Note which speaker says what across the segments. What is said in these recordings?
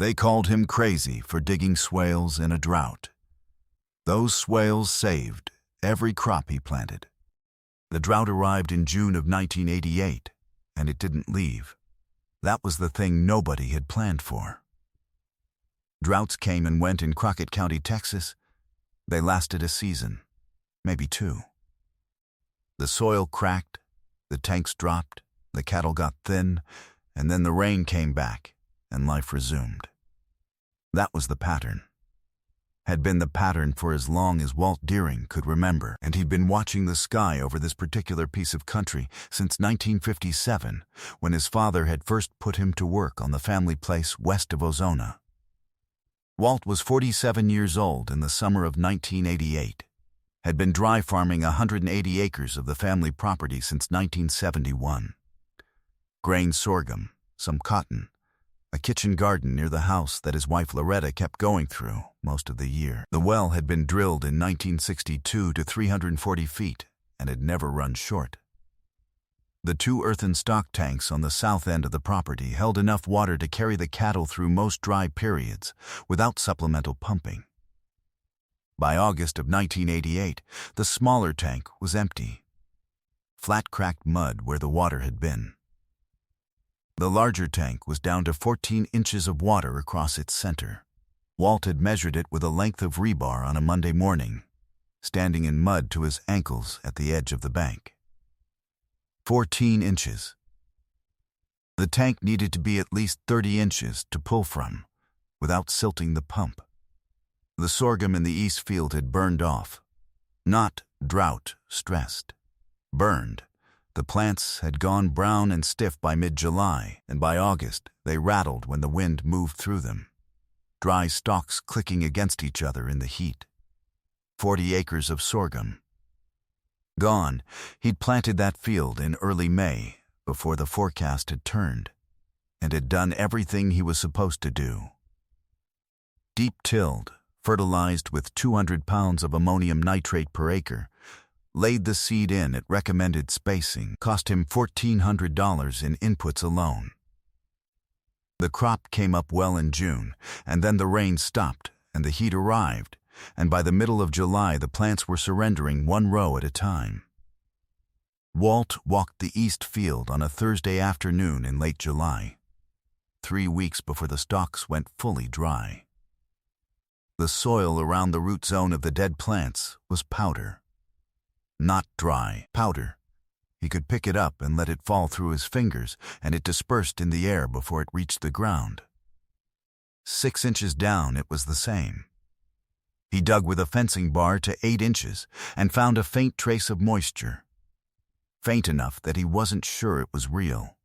Speaker 1: They called him crazy for digging swales in a drought. Those swales saved every crop he planted. The drought arrived in June of 1988, and it didn't leave. That was the thing nobody had planned for. Droughts came and went in Crockett County, Texas. They lasted a season, maybe two. The soil cracked, the tanks dropped, the cattle got thin, and then the rain came back, and life resumed. That was the pattern. Had been the pattern for as long as Walt Deering could remember, and he'd been watching the sky over this particular piece of country since 1957, when his father had first put him to work on the family place west of Ozona. Walt was 47 years old in the summer of 1988, had been dry farming 180 acres of the family property since 1971. Grain sorghum, some cotton, a kitchen garden near the house that his wife Loretta kept going through most of the year. The well had been drilled in 1962 to 340 feet and had never run short. The two earthen stock tanks on the south end of the property held enough water to carry the cattle through most dry periods without supplemental pumping. By August of 1988, the smaller tank was empty. Flat cracked mud where the water had been. The larger tank was down to 14 inches of water across its center. Walt had measured it with a length of rebar on a Monday morning, standing in mud to his ankles at the edge of the bank. 14 inches. The tank needed to be at least 30 inches to pull from, without silting the pump. The sorghum in the east field had burned off. Not drought stressed. Burned. The plants had gone brown and stiff by mid-July, and by August they rattled when the wind moved through them. Dry stalks clicking against each other in the heat. 40 acres of sorghum. Gone. He'd planted that field in early May, before the forecast had turned, and had done everything he was supposed to do. Deep-tilled, fertilized with 200 pounds of ammonium nitrate per acre, laid the seed in at recommended spacing, cost him $1,400 in inputs alone. The crop came up well in June, and then the rain stopped and the heat arrived, and by the middle of July the plants were surrendering one row at a time. Walt walked the east field on a Thursday afternoon in late July, 3 weeks before the stalks went fully dry. The soil around the root zone of the dead plants was powder. Not dry, powder. He could pick it up and let it fall through his fingers, and it dispersed in the air before it reached the ground. 6 inches down, it was the same. He dug with a fencing bar to 8 inches and found a faint trace of moisture. Faint enough that he wasn't sure it was real.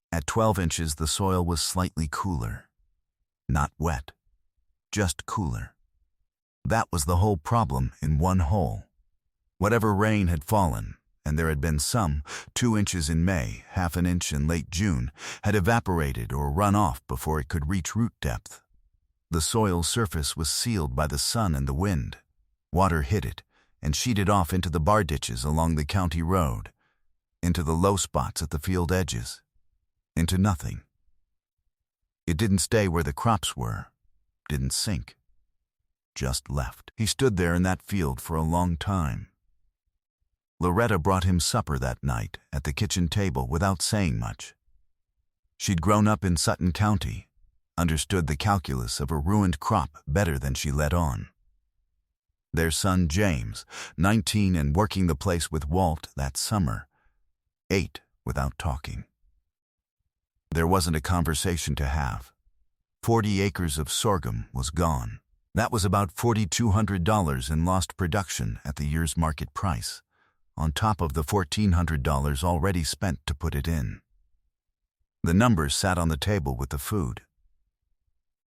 Speaker 1: At 12 inches, the soil was slightly cooler. Not wet, just cooler. That was the whole problem in one hole. Whatever rain had fallen, and there had been some, 2 inches in May, half an inch in late June, had evaporated or run off before it could reach root depth. The soil surface was sealed by the sun and the wind. Water hit it and sheeted off into the bar ditches along the county road, into the low spots at the field edges, into nothing. It didn't stay where the crops were, didn't sink, just left. He stood there in that field for a long time. Loretta brought him supper that night at the kitchen table without saying much. She'd grown up in Sutton County, understood the calculus of a ruined crop better than she let on. Their son James, 19 and working the place with Walt that summer, ate without talking. There wasn't a conversation to have. 40 acres of sorghum was gone. That was about $4,200 in lost production at the year's market price, on top of the $1,400 already spent to put it in. The numbers sat on the table with the food.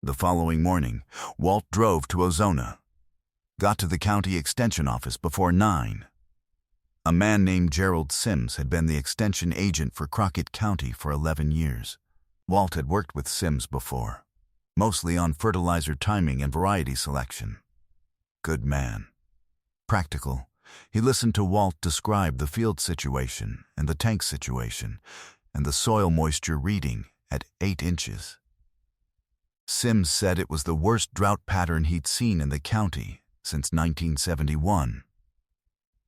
Speaker 1: The following morning, Walt drove to Ozona, got to the county extension office before 9. A man named Gerald Sims had been the extension agent for Crockett County for 11 years. Walt had worked with Sims before, mostly on fertilizer timing and variety selection. Good man. Practical. He listened to Walt describe the field situation and the tank situation and the soil moisture reading at 8 inches. Sims said it was the worst drought pattern he'd seen in the county since 1971.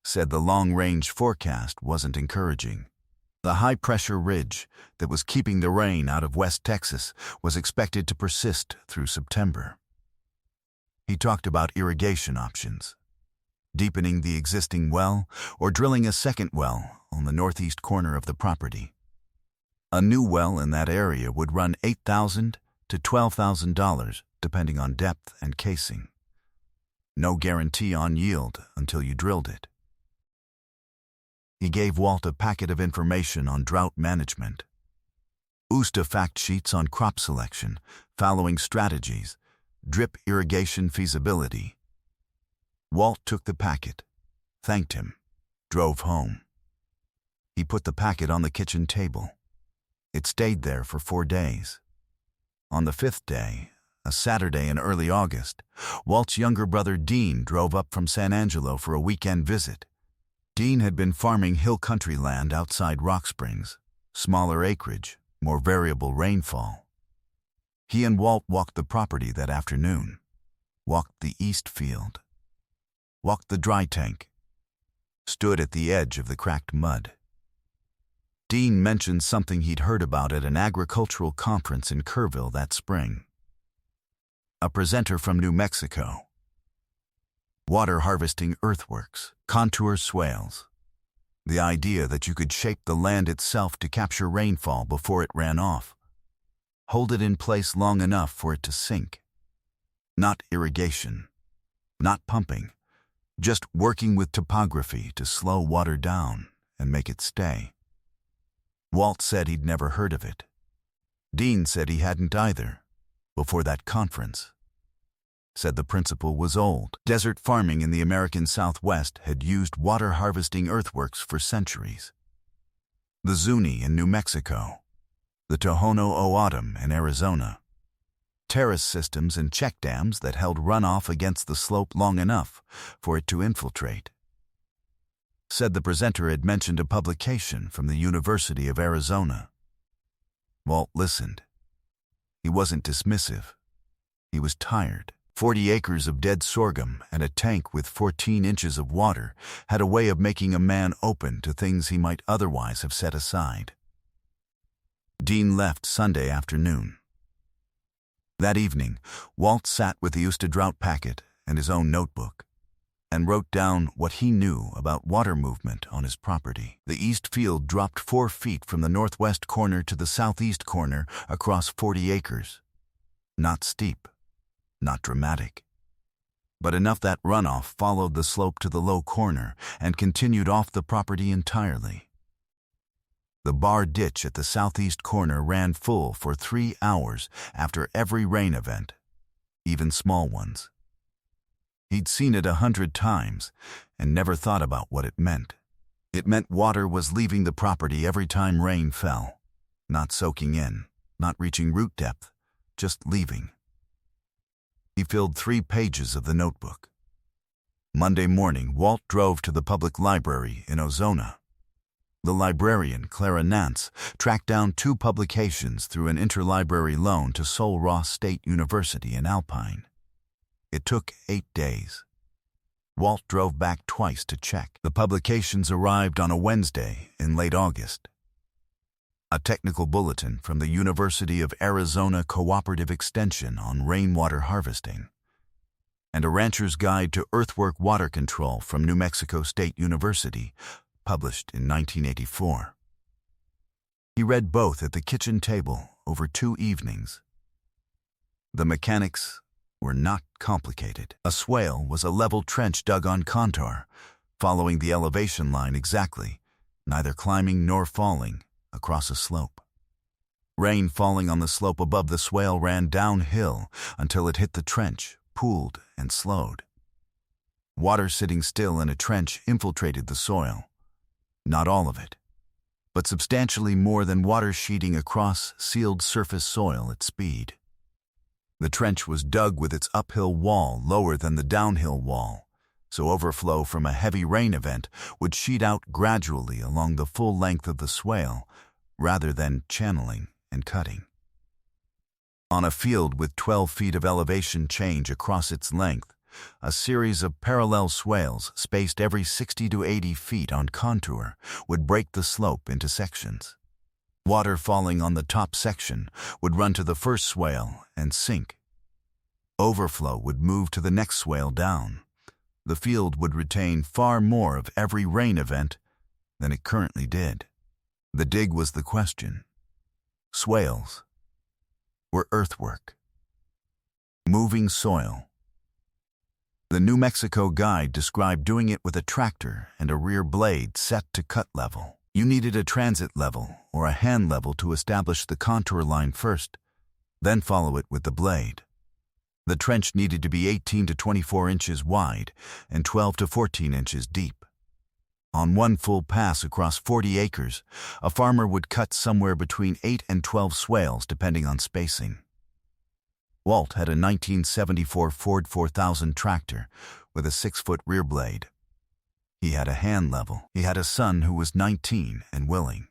Speaker 1: Said the long-range forecast wasn't encouraging. The high-pressure ridge that was keeping the rain out of West Texas was expected to persist through September. He talked about irrigation options, deepening the existing well or drilling a second well on the northeast corner of the property. A new well in that area would run $8,000 to $12,000 depending on depth and casing. No guarantee on yield until you drilled it. He gave Walt a packet of information on drought management, USDA fact sheets on crop selection, fallowing strategies, drip irrigation feasibility. Walt took the packet, thanked him, drove home. He put the packet on the kitchen table. It stayed there for 4 days. On the 5th day, a Saturday in early August, Walt's younger brother Dean drove up from San Angelo for a weekend visit. Dean had been farming hill country land outside Rock Springs, smaller acreage, more variable rainfall. He and Walt walked the property that afternoon, walked the east field, walked the dry tank, stood at the edge of the cracked mud. Dean mentioned something he'd heard about at an agricultural conference in Kerrville that spring. A presenter from New Mexico. Water harvesting earthworks, contour swales. The idea that you could shape the land itself to capture rainfall before it ran off. Hold it in place long enough for it to sink. Not irrigation, not pumping, just working with topography to slow water down and make it stay. Walt said he'd never heard of it. Dean said he hadn't either, before that conference. Said the principle was old. Desert farming in the American Southwest had used water harvesting earthworks for centuries. The Zuni in New Mexico, the Tohono O'odham in Arizona. Terrace systems and check dams that held runoff against the slope long enough for it to infiltrate. Said the presenter had mentioned a publication from the University of Arizona. Walt listened. He wasn't dismissive. He was tired. 40 acres of dead sorghum and a tank with 14 inches of water had a way of making a man open to things he might otherwise have set aside. Dean left Sunday afternoon. That evening, Walt sat with the USDA drought packet and his own notebook and wrote down what he knew about water movement on his property. The east field dropped 4 feet from the northwest corner to the southeast corner across 40 acres. Not steep, not dramatic, but enough that runoff followed the slope to the low corner and continued off the property entirely. The bar ditch at the southeast corner ran full for 3 hours after every rain event, even small ones. He'd seen it 100 times and never thought about what it meant. It meant water was leaving the property every time rain fell, not soaking in, not reaching root depth, just leaving. He filled 3 pages of the notebook. Monday morning, Walt drove to the public library in Ozona. The librarian, Clara Nance, tracked down 2 publications through an interlibrary loan to Sul Ross State University in Alpine. It took 8 days. Walt drove back twice to check. The publications arrived on a Wednesday in late August. A technical bulletin from the University of Arizona Cooperative Extension on rainwater harvesting, and a rancher's guide to earthwork water control from New Mexico State University, published in 1984. He read both at the kitchen table over 2 evenings. The mechanics were not complicated. A swale was a level trench dug on contour, following the elevation line exactly, neither climbing nor falling, across a slope. Rain falling on the slope above the swale ran downhill until it hit the trench, pooled, and slowed. Water sitting still in a trench infiltrated the soil. Not all of it, but substantially more than water sheeting across sealed surface soil at speed. The trench was dug with its uphill wall lower than the downhill wall, so overflow from a heavy rain event would sheet out gradually along the full length of the swale rather than channeling and cutting. On a field with 12 feet of elevation change across its length, a series of parallel swales spaced every 60 to 80 feet on contour would break the slope into sections. Water falling on the top section would run to the first swale and sink. Overflow would move to the next swale down. The field would retain far more of every rain event than it currently did. The dig was the question. Swales were earthwork, moving soil. The New Mexico guide described doing it with a tractor and a rear blade set to cut level. You needed a transit level or a hand level to establish the contour line first, then follow it with the blade. The trench needed to be 18 to 24 inches wide and 12 to 14 inches deep. On one full pass across 40 acres, a farmer would cut somewhere between 8 and 12 swales depending on spacing. Walt had a 1974 Ford 4000 tractor with a 6-foot rear blade. He had a hand level. He had a son who was 19 and willing.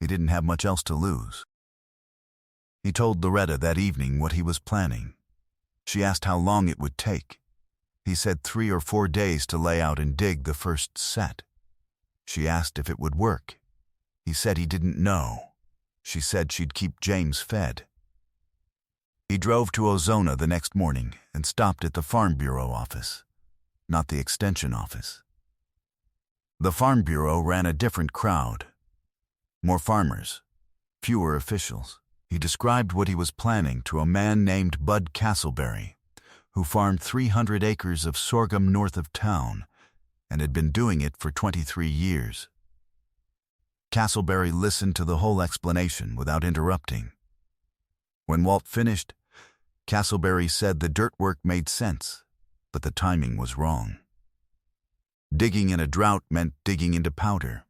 Speaker 1: He didn't have much else to lose. He told Loretta that evening what he was planning. She asked how long it would take. He said 3 or 4 days to lay out and dig the first set. She asked if it would work. He said he didn't know. She said she'd keep James fed. He drove to Ozona the next morning and stopped at the Farm Bureau office, not the Extension office. The Farm Bureau ran a different crowd. More farmers, fewer officials. He described what he was planning to a man named Bud Castleberry, who farmed 300 acres of sorghum north of town and had been doing it for 23 years. Castleberry listened to the whole explanation without interrupting. When Walt finished, Castleberry said the dirt work made sense, but the timing was wrong. Digging in a drought meant digging into powder.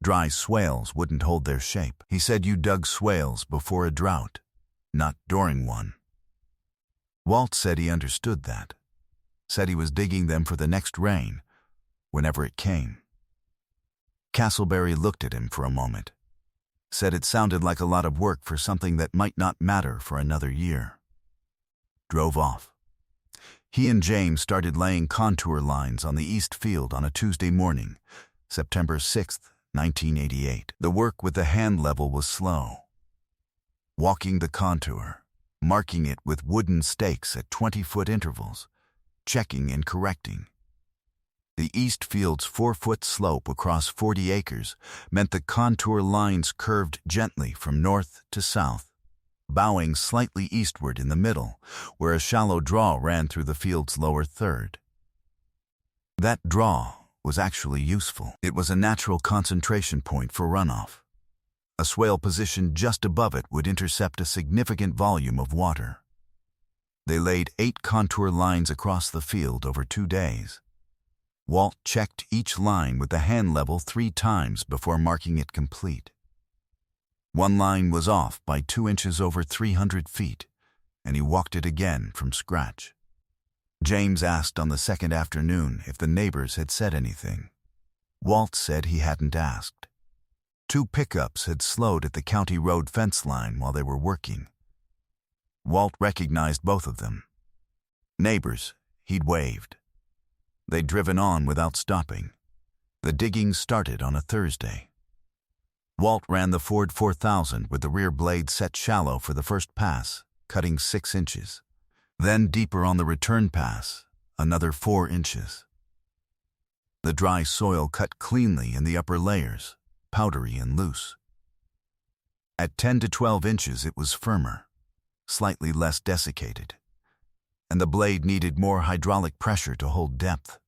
Speaker 1: Dry swales wouldn't hold their shape. He said you dug swales before a drought, not during one. Walt said he understood that. Said he was digging them for the next rain, whenever it came. Castleberry looked at him for a moment. Said it sounded like a lot of work for something that might not matter for another year. Drove off. He and James started laying contour lines on the east field on a Tuesday morning, September 6th, 1988. The work with the hand level was slow. Walking the contour, marking it with wooden stakes at 20-foot intervals, checking and correcting. The east field's 4-foot slope across 40 acres meant the contour lines curved gently from north to south, bowing slightly eastward in the middle, where a shallow draw ran through the field's lower third. That draw was actually useful. It was a natural concentration point for runoff. A swale positioned just above it would intercept a significant volume of water. They laid 8 contour lines across the field over 2 days. Walt checked each line with the hand level 3 times before marking it complete. One line was off by 2 inches over 300 feet, and he walked it again from scratch. James asked on the second afternoon if the neighbors had said anything. Walt said he hadn't asked. 2 pickups had slowed at the county road fence line while they were working. Walt recognized both of them. Neighbors, he'd waved. They'd driven on without stopping. The digging started on a Thursday. Walt ran the Ford 4000 with the rear blade set shallow for the first pass, cutting 6 inches. Then deeper on the return pass, another 4 inches. The dry soil cut cleanly in the upper layers, powdery and loose. At 10 to 12 inches it was firmer, slightly less desiccated, and the blade needed more hydraulic pressure to hold depth.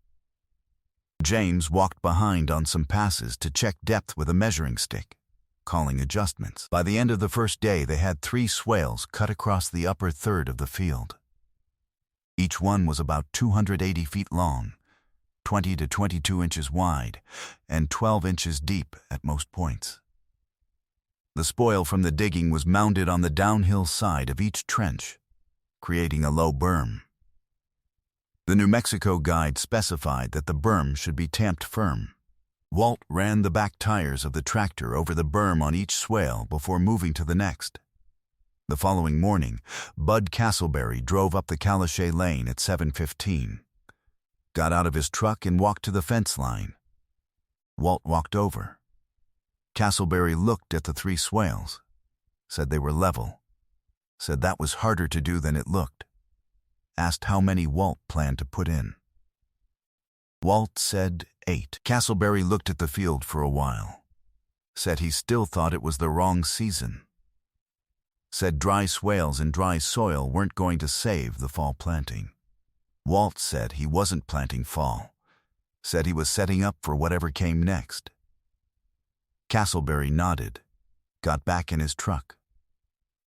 Speaker 1: James walked behind on some passes to check depth with a measuring stick, calling adjustments. By the end of the first day, they had 3 swales cut across the upper third of the field. Each one was about 280 feet long, 20 to 22 inches wide, and 12 inches deep at most points. The spoil from the digging was mounded on the downhill side of each trench, creating a low berm. The New Mexico guide specified that the berm should be tamped firm. Walt ran the back tires of the tractor over the berm on each swale before moving to the next. The following morning, Bud Castleberry drove up the Calichet Lane at 7:15, got out of his truck and walked to the fence line. Walt walked over. Castleberry looked at the 3 swales, said they were level, said that was harder to do than it looked, asked how many Walt planned to put in. Walt said 8. Castleberry looked at the field for a while, said he still thought it was the wrong season, said dry swales and dry soil weren't going to save the fall planting. Walt said he wasn't planting fall, said he was setting up for whatever came next. Castleberry nodded, got back in his truck.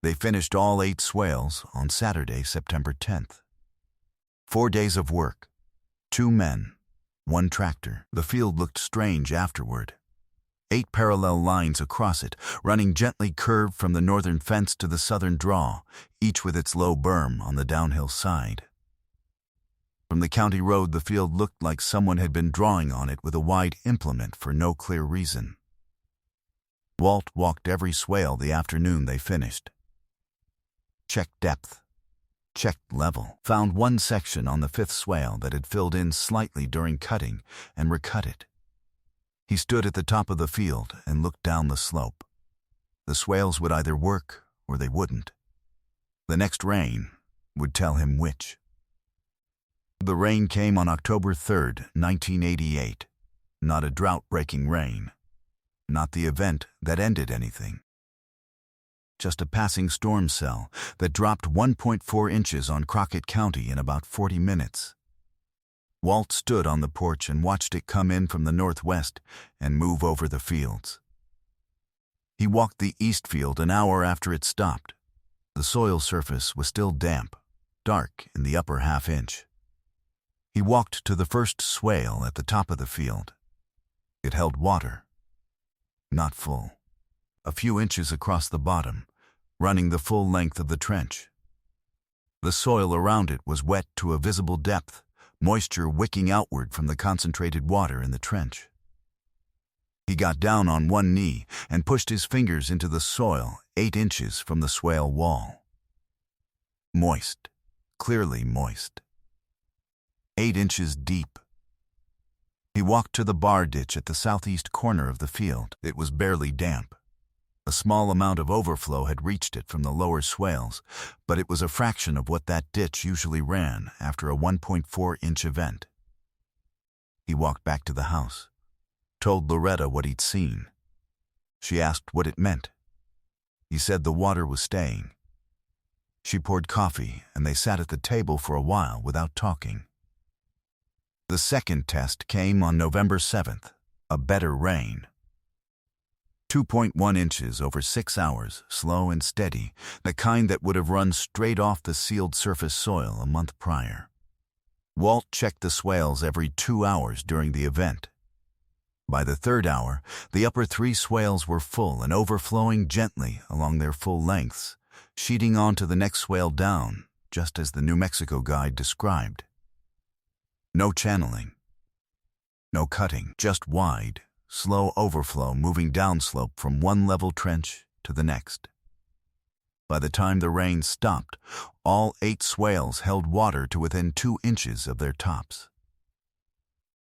Speaker 1: They finished all 8 swales on Saturday, September 10th. 4 days of work, 2 men, 1 tractor. The field looked strange afterward. 8 parallel lines across it, running gently curved from the northern fence to the southern draw, each with its low berm on the downhill side. From the county road, the field looked like someone had been drawing on it with a wide implement for no clear reason. Walt walked every swale the afternoon they finished. Checked depth, checked level, found 1 section on the 5th swale that had filled in slightly during cutting and recut it. He stood at the top of the field and looked down the slope. The swales would either work or they wouldn't. The next rain would tell him which. The rain came on October 3rd, 1988. Not a drought-breaking rain. Not the event that ended anything. Just a passing storm cell that dropped 1.4 inches on Crockett County in about 40 minutes. Walt stood on the porch and watched it come in from the northwest and move over the fields. He walked the east field an hour after it stopped. The soil surface was still damp, dark in the upper half-inch. He walked to the first swale at the top of the field. It held water. Not full. A few inches across the bottom, running the full length of the trench. The soil around it was wet to a visible depth, moisture wicking outward from the concentrated water in the trench. He got down on one knee and pushed his fingers into the soil 8 inches from the swale wall. Moist, clearly moist. 8 inches deep. He walked to the bar ditch at the southeast corner of the field. It was barely damp. A small amount of overflow had reached it from the lower swales, but it was a fraction of what that ditch usually ran after a 1.4-inch event. He walked back to the house, told Loretta what he'd seen. She asked what it meant. He said the water was staying. She poured coffee, and they sat at the table for a while without talking. The second test came on November 7th, a better rain. 2.1 inches over 6 hours, slow and steady, the kind that would have run straight off the sealed surface soil a month prior. Walt checked the swales every 2 hours during the event. By the 3rd hour, the upper 3 swales were full and overflowing gently along their full lengths, sheeting onto the next swale down, just as the New Mexico guide described. No channeling. No cutting, just wide, slow overflow moving downslope from one level trench to the next. By the time the rain stopped, all 8 swales held water to within 2 inches of their tops.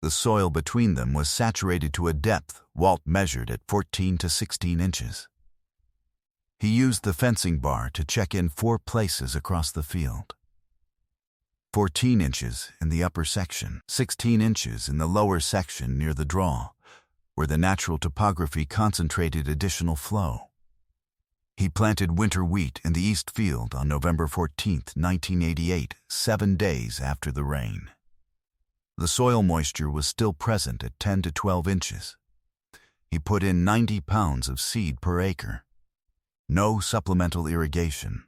Speaker 1: The soil between them was saturated to a depth Walt measured at 14 to 16 inches. He used the fencing bar to check in 4 places across the field. 14 inches in the upper section, 16 inches in the lower section near the draw, where the natural topography concentrated additional flow. He planted winter wheat in the east field on November 14, 1988, 7 days after the rain. The soil moisture was still present at 10 to 12 inches. He put in 90 pounds of seed per acre. No supplemental irrigation.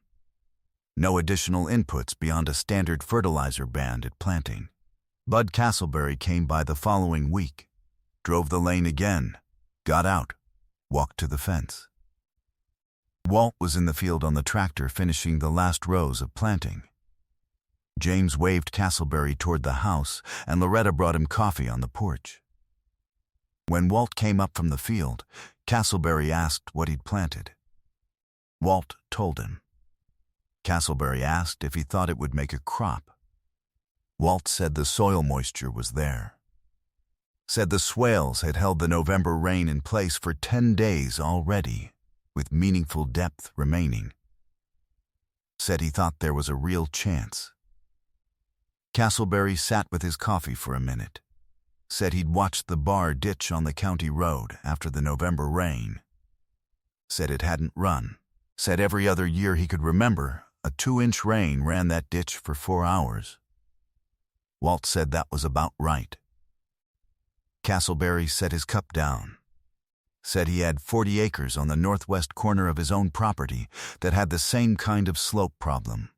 Speaker 1: No additional inputs beyond a standard fertilizer band at planting. Bud Castleberry came by the following week, drove the lane again, got out, walked to the fence. Walt was in the field on the tractor finishing the last rows of planting. James waved Castleberry toward the house, and Loretta brought him coffee on the porch. When Walt came up from the field, Castleberry asked what he'd planted. Walt told him. Castleberry asked if he thought it would make a crop. Walt said the soil moisture was there. Said the swales had held the November rain in place for 10 days already, with meaningful depth remaining. Said he thought there was a real chance. Castleberry sat with his coffee for a minute. Said he'd watched the bar ditch on the county road after the November rain. Said it hadn't run. Said every other year he could remember, a 2-inch rain ran that ditch for 4 hours. Walt said that was about right. Castleberry set his cup down. Said he had 40 acres on the northwest corner of his own property that had the same kind of slope problem,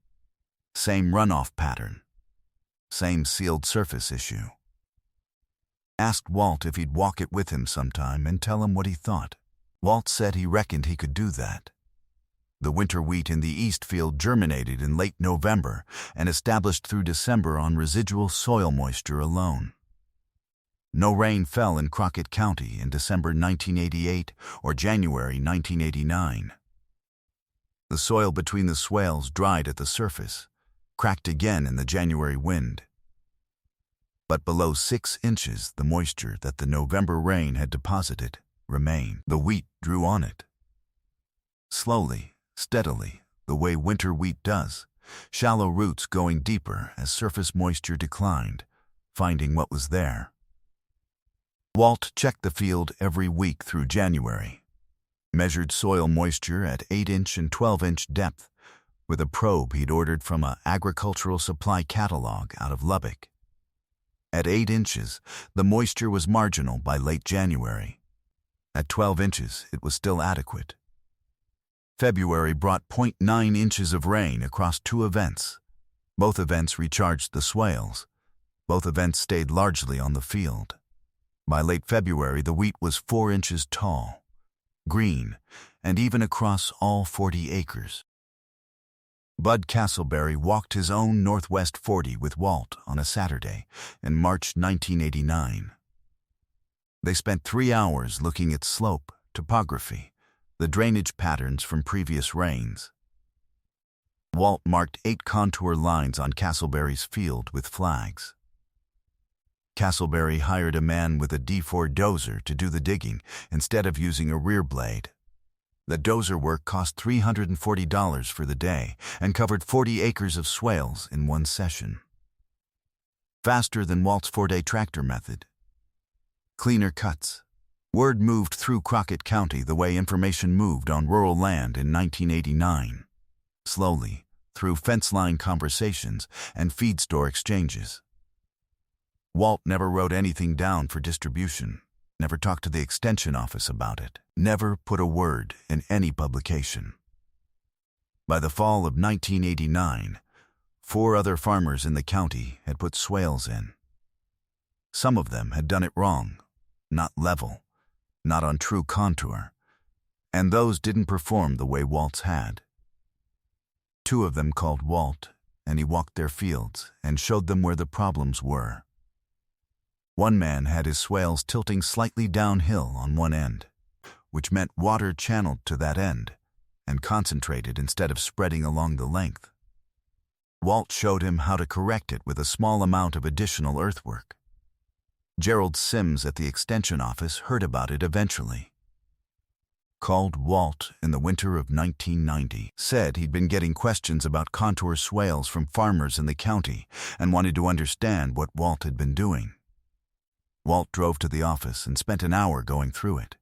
Speaker 1: same runoff pattern, same sealed surface issue. Asked Walt if he'd walk it with him sometime and tell him what he thought. Walt said he reckoned he could do that. The winter wheat in the east field germinated in late November and established through December on residual soil moisture alone. No rain fell in Crockett County in December 1988 or January 1989. The soil between the swales dried at the surface, cracked again in the January wind. But below 6 inches, the moisture that the November rain had deposited remained. The wheat drew on it. Slowly, steadily, the way winter wheat does, shallow roots going deeper as surface moisture declined, finding what was there. Walt checked the field every week through January, measured soil moisture at 8-inch and 12-inch depth with a probe he'd ordered from an agricultural supply catalog out of Lubbock. At 8 inches, the moisture was marginal by late January. At 12 inches, it was still adequate. February brought 0.9 inches of rain across 2 events. Both events recharged the swales. Both events stayed largely on the field. By late February, the wheat was 4 inches tall, green, and even across all 40 acres. Bud Castleberry walked his own Northwest 40 with Walt on a Saturday in March 1989. They spent 3 hours looking at slope, topography, the drainage patterns from previous rains. Walt marked 8 contour lines on Castleberry's field with flags. Castleberry hired a man with a D4 dozer to do the digging instead of using a rear blade. The dozer work cost $340 for the day and covered 40 acres of swales in one session. Faster than Walt's 4-day tractor method. Cleaner cuts. Word moved through Crockett County the way information moved on rural land in 1989. Slowly, through fence line conversations and feed store exchanges. Walt never wrote anything down for distribution, never talked to the extension office about it, never put a word in any publication. By the fall of 1989, 4 other farmers in the county had put swales in. Some of them had done it wrong, not level, not on true contour, and those didn't perform the way Walt's had. 2 of them called Walt, and he walked their fields and showed them where the problems were. One man had his swales tilting slightly downhill on one end, which meant water channeled to that end and concentrated instead of spreading along the length. Walt showed him how to correct it with a small amount of additional earthwork. Gerald Sims at the extension office heard about it eventually. Called Walt in the winter of 1990, said he'd been getting questions about contour swales from farmers in the county and wanted to understand what Walt had been doing. Walt drove to the office and spent an hour going through it.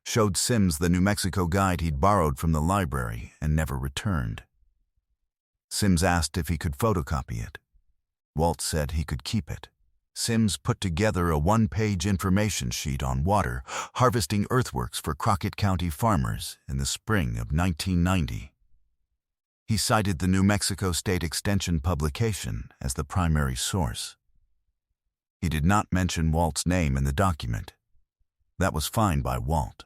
Speaker 1: Showed Sims the New Mexico guide he'd borrowed from the library and never returned. Sims asked if he could photocopy it. Walt said he could keep it. Sims put together a 1-page information sheet on water harvesting earthworks for Crockett County farmers in the spring of 1990. He cited the New Mexico State Extension publication as the primary source. He did not mention Walt's name in the document. That was fine by Walt.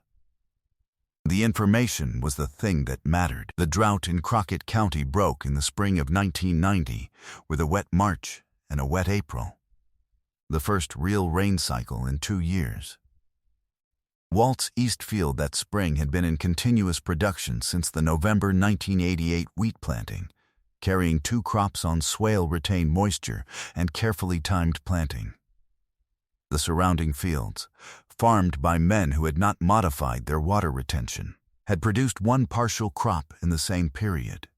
Speaker 1: The information was the thing that mattered. The drought in Crockett County broke in the spring of 1990 with a wet March and a wet April. The first real rain cycle in 2 years. Walt's east field that spring had been in continuous production since the November 1988 wheat planting, carrying 2 crops on swale retained moisture and carefully timed planting. The surrounding fields, farmed by men who had not modified their water retention, had produced 1 partial crop in the same period.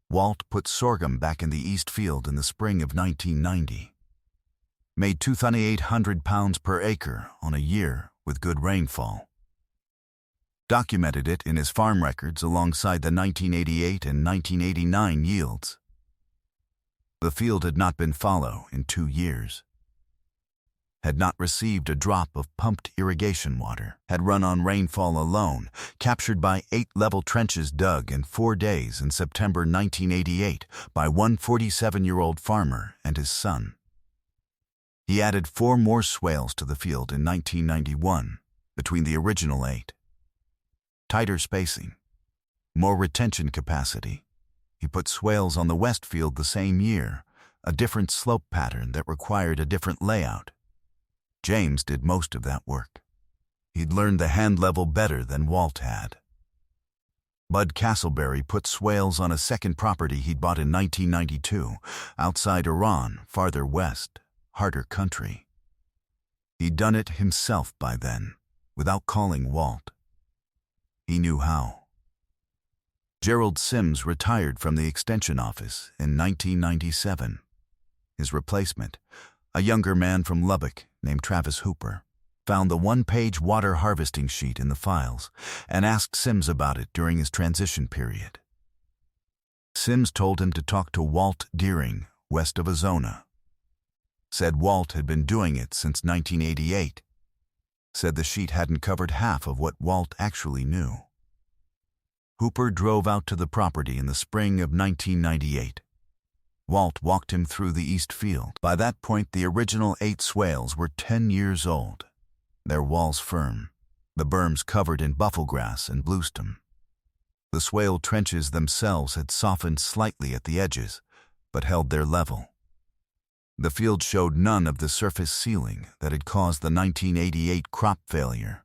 Speaker 1: Walt put sorghum back in the east field in the spring of 1990. Made 2,800 pounds per acre on a year with good rainfall. Documented it in his farm records alongside the 1988 and 1989 yields. The field had not been fallow in 2 years. Had not received a drop of pumped irrigation water, had run on rainfall alone, captured by 8 level trenches dug in 4 days in September 1988 by one 47-year-old farmer and his son. He added 4 more swales to the field in 1991, between the original 8. Tighter spacing, more retention capacity. He put swales on the west field the same year, a different slope pattern that required a different layout. James did most of that work. He'd learned the hand level better than Walt had. Bud Castleberry put swales on a second property he'd bought in 1992, outside Iran, farther west, harder country. He'd done it himself by then, without calling Walt. He knew how. Gerald Sims retired from the extension office in 1997. His replacement, a younger man from Lubbock named Travis Hooper, found the 1-page water harvesting sheet in the files and asked Sims about it during his transition period. Sims told him to talk to Walt Deering, west of Ozona. Said Walt had been doing it since 1988. Said the sheet hadn't covered half of what Walt actually knew. Hooper drove out to the property in the spring of 1998. Walt walked him through the east field. By that point, the original 8 swales were 10 years old, their walls firm, the berms covered in bufflegrass and bluestem. The swale trenches themselves had softened slightly at the edges, but held their level. The field showed none of the surface sealing that had caused the 1988 crop failure.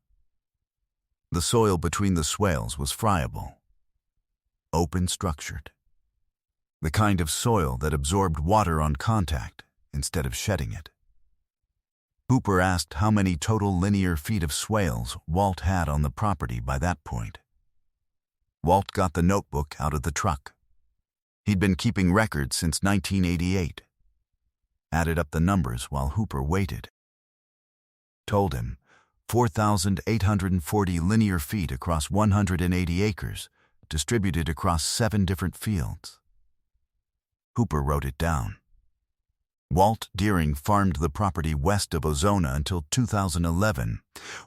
Speaker 1: The soil between the swales was friable, open-structured. The kind of soil that absorbed water on contact instead of shedding it. Hooper asked how many total linear feet of swales Walt had on the property by that point. Walt got the notebook out of the truck. He'd been keeping records since 1988. Added up the numbers while Hooper waited. Told him 4,840 linear feet across 180 acres, distributed across 7 different fields. Hooper wrote it down. Walt Deering farmed the property west of Ozona until 2011,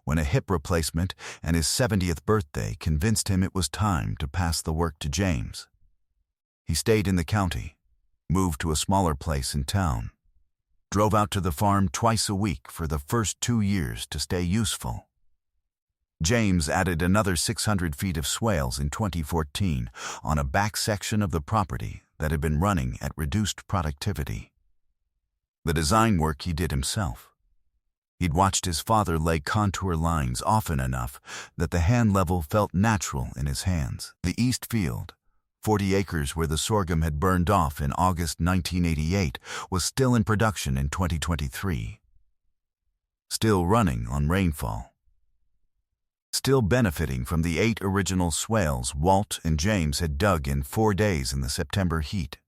Speaker 1: when a hip replacement and his 70th birthday convinced him it was time to pass the work to James. He stayed in the county, moved to a smaller place in town, drove out to the farm twice a week for the first 2 years to stay useful. James added another 600 feet of swales in 2014 on a back section of the property that had been running at reduced productivity. The design work he did himself. He'd watched his father lay contour lines often enough that the hand level felt natural in his hands. The east field, 40 acres where the sorghum had burned off in August 1988, was still in production in 2023. Still running on rainfall. Still benefiting from the 8 original swales Walt and James had dug in 4 days in the September heat,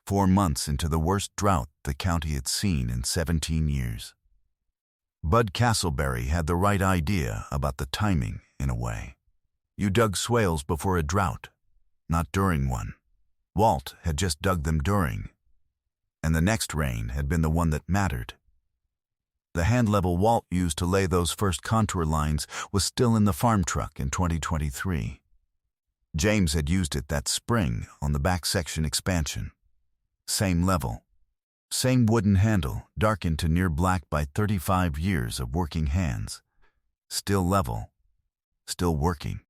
Speaker 1: 4 months into the worst drought the county had seen in 17 years. Bud Castleberry had the right idea about the timing, in a way. You dug swales before a drought, not during one. Walt had just dug them during, and the next rain had been the one that mattered. The hand level Walt used to lay those first contour lines was still in the farm truck in 2023. James had used it that spring on the back section expansion. Same level. Same wooden handle, darkened to near black by 35 years of working hands. Still level. Still working.